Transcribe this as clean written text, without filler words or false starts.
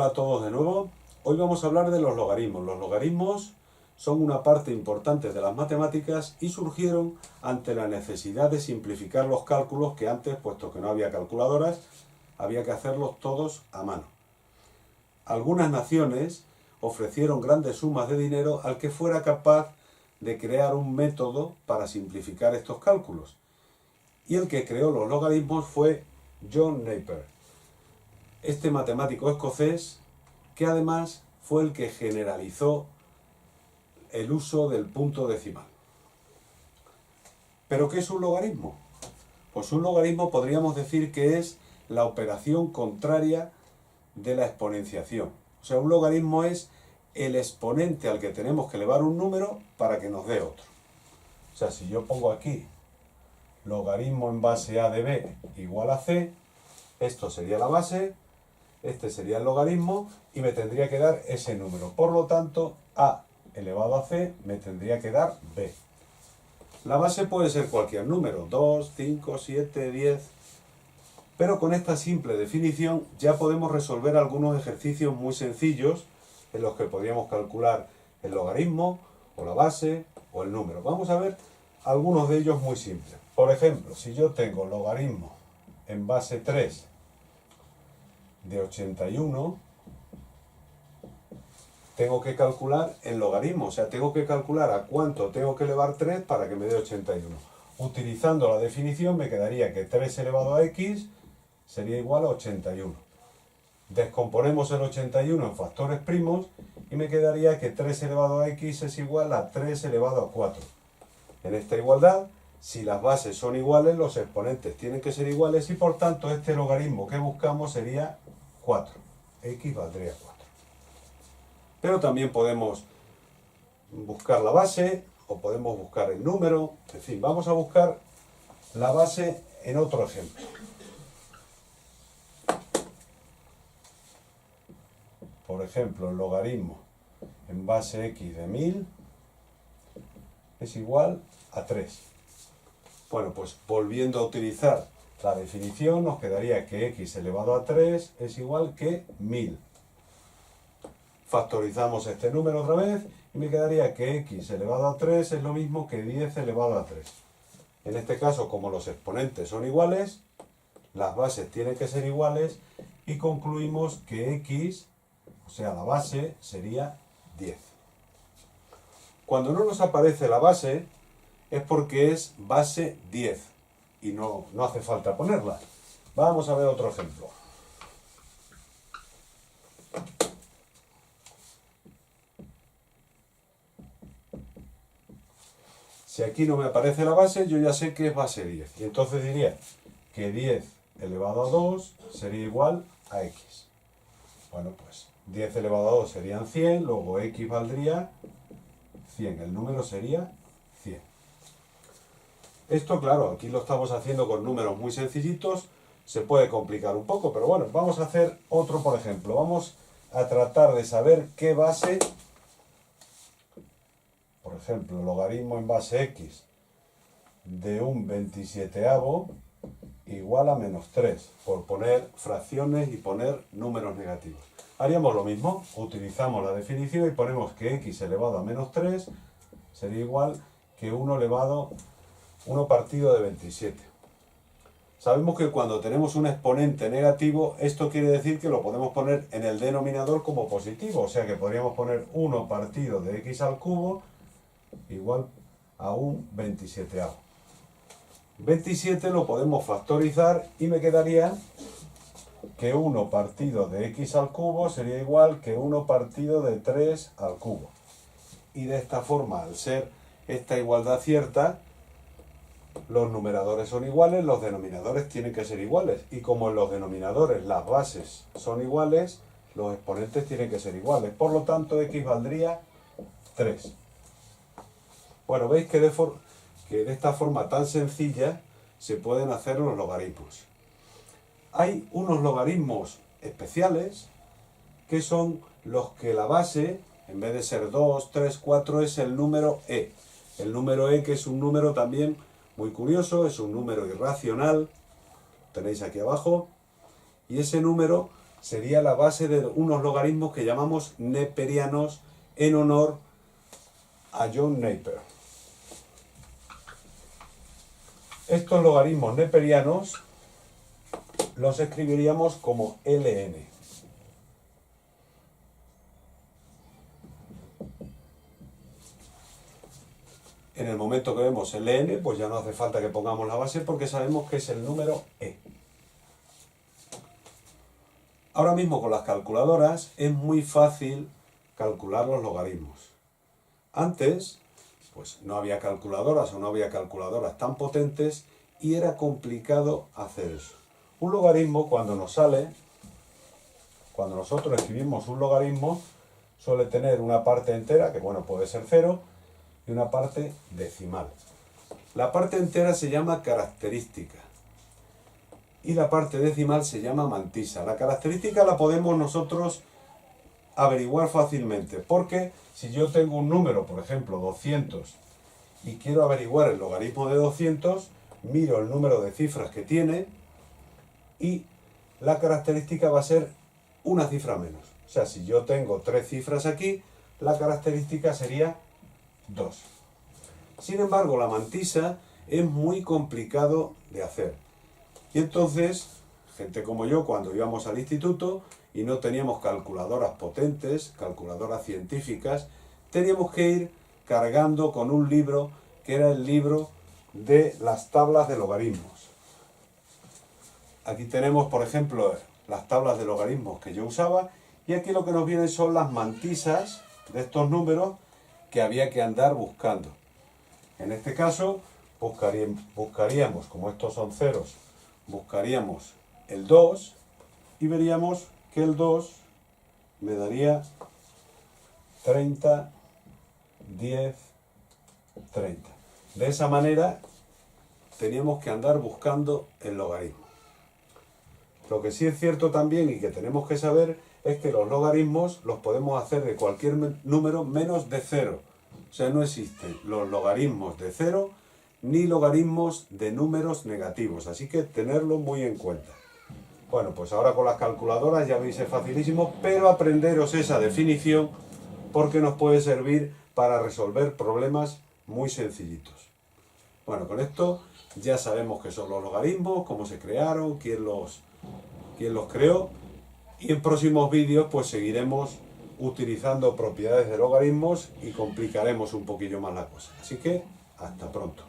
Hola a todos de nuevo. Hoy vamos a hablar de los logaritmos. Los logaritmos son una parte importante de las matemáticas y surgieron ante la necesidad de simplificar los cálculos que antes, puesto que no había calculadoras, había que hacerlos todos a mano. Algunas naciones ofrecieron grandes sumas de dinero al que fuera capaz de crear un método para simplificar estos cálculos. Y el que creó los logaritmos fue John Napier, este matemático escocés, que además fue el que generalizó el uso del punto decimal. ¿Pero qué es un logaritmo? Pues un logaritmo podríamos decir que es la operación contraria de la exponenciación. O sea, un logaritmo es el exponente al que tenemos que elevar un número para que nos dé otro. O sea, si yo pongo aquí logaritmo en base a de b igual a c, esto sería la base, este sería el logaritmo y me tendría que dar ese número. Por lo tanto, a elevado a c me tendría que dar b. La base puede ser cualquier número, 2, 5, 7, 10. Pero con esta simple definición ya podemos resolver algunos ejercicios muy sencillos en los que podríamos calcular el logaritmo, o la base, o el número. Vamos a ver algunos de ellos muy simples. Por ejemplo, si yo tengo logaritmo en base 3 de 81, tengo que calcular el logaritmo, o sea, tengo que calcular a cuánto tengo que elevar 3 para que me dé 81. Utilizando la definición me quedaría que 3 elevado a x sería igual a 81. Descomponemos el 81 en factores primos y me quedaría que 3 elevado a x es igual a 3 elevado a 4. En esta igualdad, si las bases son iguales, los exponentes tienen que ser iguales y por tanto este logaritmo que buscamos sería 4. X valdría 4. Pero también podemos buscar la base o podemos buscar el número. En fin, vamos a buscar la base en otro ejemplo. Por ejemplo, el logaritmo en base x de 1000 es igual a 3. Bueno, pues volviendo a utilizar la definición, nos quedaría que x elevado a 3 es igual que 1000. Factorizamos este número otra vez y me quedaría que x elevado a 3 es lo mismo que 10 elevado a 3. En este caso, como los exponentes son iguales, las bases tienen que ser iguales y concluimos que x, o sea, la base, sería 10. Cuando no nos aparece la base es porque es base 10 y no hace falta ponerla. Vamos a ver otro ejemplo. Si aquí no me aparece la base, yo ya sé que es base 10. Y entonces diría que 10 elevado a 2 sería igual a x. Bueno, pues 10 elevado a 2 serían 100, luego x valdría 100. El número sería 100. Esto, claro, aquí lo estamos haciendo con números muy sencillitos. Se puede complicar un poco, pero bueno, vamos a hacer otro, por ejemplo. Vamos a tratar de saber qué base. Por ejemplo, logaritmo en base x de un 27avo igual a menos 3, por poner fracciones y poner números negativos. Haríamos lo mismo, utilizamos la definición y ponemos que x elevado a menos 3 sería igual que 1 partido de 27. Sabemos que cuando tenemos un exponente negativo, esto quiere decir que lo podemos poner en el denominador como positivo, o sea que podríamos poner 1 partido de x al cubo igual a un 27avo. 27 lo podemos factorizar y me quedaría que 1 partido de x al cubo sería igual que 1 partido de 3 al cubo. Y de esta forma, al ser esta igualdad cierta, los numeradores son iguales, los denominadores tienen que ser iguales. Y como en los denominadores las bases son iguales, los exponentes tienen que ser iguales. Por lo tanto, x valdría 3. Bueno, veis que de esta forma tan sencilla se pueden hacer los logaritmos. Hay unos logaritmos especiales que son los que la base, en vez de ser 2, 3, 4, es el número e. El número e, que es un número también muy curioso, es un número irracional, tenéis aquí abajo, y ese número sería la base de unos logaritmos que llamamos neperianos en honor a John Napier. Estos logaritmos neperianos los escribiríamos como ln. En el momento que vemos el ln, pues ya no hace falta que pongamos la base porque sabemos que es el número e. Ahora mismo con las calculadoras es muy fácil calcular los logaritmos. Antes, pues no había calculadoras o no había calculadoras tan potentes y era complicado hacer eso. Un logaritmo cuando nos sale, cuando nosotros escribimos un logaritmo, suele tener una parte entera, que bueno, puede ser 0, y una parte decimal. La parte entera se llama característica y la parte decimal se llama mantisa. La característica la podemos nosotros averiguar fácilmente, porque si yo tengo un número, por ejemplo 200, y quiero averiguar el logaritmo de 200, miro el número de cifras que tiene y la característica va a ser una cifra menos. O sea, si yo tengo 3 cifras aquí, la característica sería 2. Sin embargo, la mantisa es muy complicado de hacer. Y entonces, gente como yo, cuando íbamos al instituto y no teníamos calculadoras potentes, calculadoras científicas, teníamos que ir cargando con un libro que era el libro de las tablas de logaritmos. Aquí tenemos, por ejemplo, las tablas de logaritmos que yo usaba y aquí lo que nos vienen son las mantisas de estos números que había que andar buscando. En este caso, buscaríamos, como estos son ceros, buscaríamos el 2 y veríamos que el 2 me daría 30, 10, 30. De esa manera teníamos que andar buscando el logaritmo. Lo que sí es cierto también y que tenemos que saber es que los logaritmos los podemos hacer de cualquier número menos de 0. O sea, no existen los logaritmos de 0 ni logaritmos de números negativos. Así que tenerlo muy en cuenta. Bueno, pues ahora con las calculadoras ya veis es facilísimo, pero aprenderos esa definición porque nos puede servir para resolver problemas muy sencillitos. Bueno, con esto ya sabemos qué son los logaritmos, cómo se crearon, quién los creó. Y en próximos vídeos pues seguiremos utilizando propiedades de logaritmos y complicaremos un poquillo más la cosa. Así que hasta pronto.